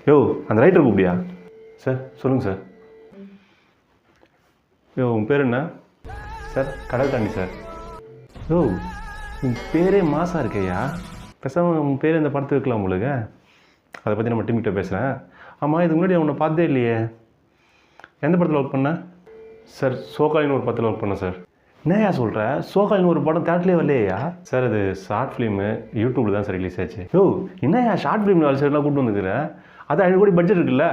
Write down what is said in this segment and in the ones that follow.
யோ அந்த writer கூப்பிடியா? Sir சொல்லுங்கள் sir. யோ உன் பேர் என்ன? சார் கடல் தாண்டி சார். யோ உன் பேரே மாசா இருக்கையா, பேசாமல் உன் பேர் இந்த படத்துக்கு வைக்கலாம் உங்களுக்கு. அதை பற்றி நம்ம டீம்கிட்ட பேசுகிறேன். ஆமாம், இதுக்கு முன்னாடி உன்னை பார்த்தே இல்லையே. எந்த படத்தில் ஒர்க் பண்ண? சார் சோகாலின்னு ஒரு படத்தில் ஒர்க் பண்ணேன் சார். என்னையா சொல்கிற? சோகாலின்னு ஒரு படம் தேட்டர்லேயே வரலையா? சார் அது ஷார்ட் ஃபிலிமு, யூடியூப்பில் தான் சார் ரிலீஸ் ஆச்சு. யோ என்னையா ஷார்ட் ஃபிலிம் வேலை சைடெலாம் கூப்பிட்டு வந்துக்கிறேன். அது 500 கோடி பட்ஜெட் இருக்குல்ல?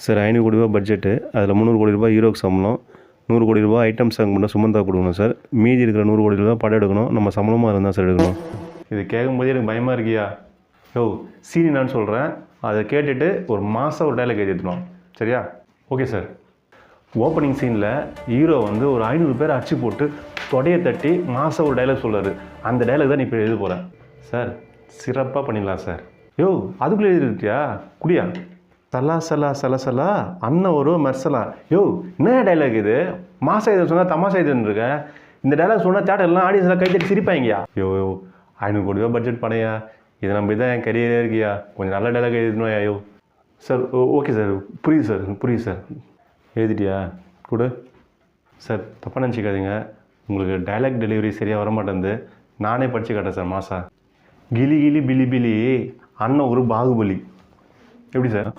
சார் 500 கோடி ரூபா பட்ஜெட்டு, அதில் 300 கோடி ரூபாய் ஹீரோக்கு சம்பளம், 100 கோடி ரூபா ஐட்டம் சாங் மட்டும் சுமந்தா கொடுக்கணும் சார். மீதி இருக்கிற 100 கோடி ரூபா படம் எடுக்கணும். நம்ம சம்பளமாக இருந்தால் சார் எடுக்கணும். இது கேட்கும்போதே எனக்கு பயமாக இருக்கியா? யோ சீனி நான் சொல்கிறேன், அதை கேட்டுட்டு ஒரு மாதம் ஒரு டைலாக் எழுதிடுவோம் சரியா? Okay sir. ஓப்பனிங் சீனில் ஹீரோ வந்து ஒரு 500 பேரை அடிச்சு போட்டு தொடையை தட்டி மாதம் ஒரு டைலாக் சொல்கிறாரு. அந்த டைலாக் தான் நீ இப்போ எழுத போகிறேன் சார். சிறப்பாக பண்ணிடலாம் சார். யோ அதுக்குள்ளே எழுதிருக்கியா? குடியா? சலா சலா சல சலா அண்ணன் ஒரு மெர்சலா. யோ என்ன டைலாக் இது? மாசம் இதை சொன்னால் தமாசா இதுன்னு இருக்கேன். இந்த டைலாக் சொன்னால் தேட்டர்லாம் ஆடியன்ஸ் எல்லாம் கை தட்டி சிரிப்பாங்கயா. யோ 500 கோடி ரூபா பட்ஜெட் படையா, இதை நம்பி தான் என் கரியரே இருக்கியா. கொஞ்சம் நல்ல டைலாக் எழுதணும் ஐயோ. சார் ஓகே சார், புரியுது சார், புரியுது சார். எழுதிட்டியா? கொடு சார். தப்பாக நினச்சிக்காதீங்க, உங்களுக்கு டைலாக் டெலிவரி சரியாக வரமாட்டேங்குது. நானே படித்து காட்டேன் சார். மாசா கிளி கிளி பிலி பிலி அண்ணன் ஒரு பாகுபலி. எப்படி சார்?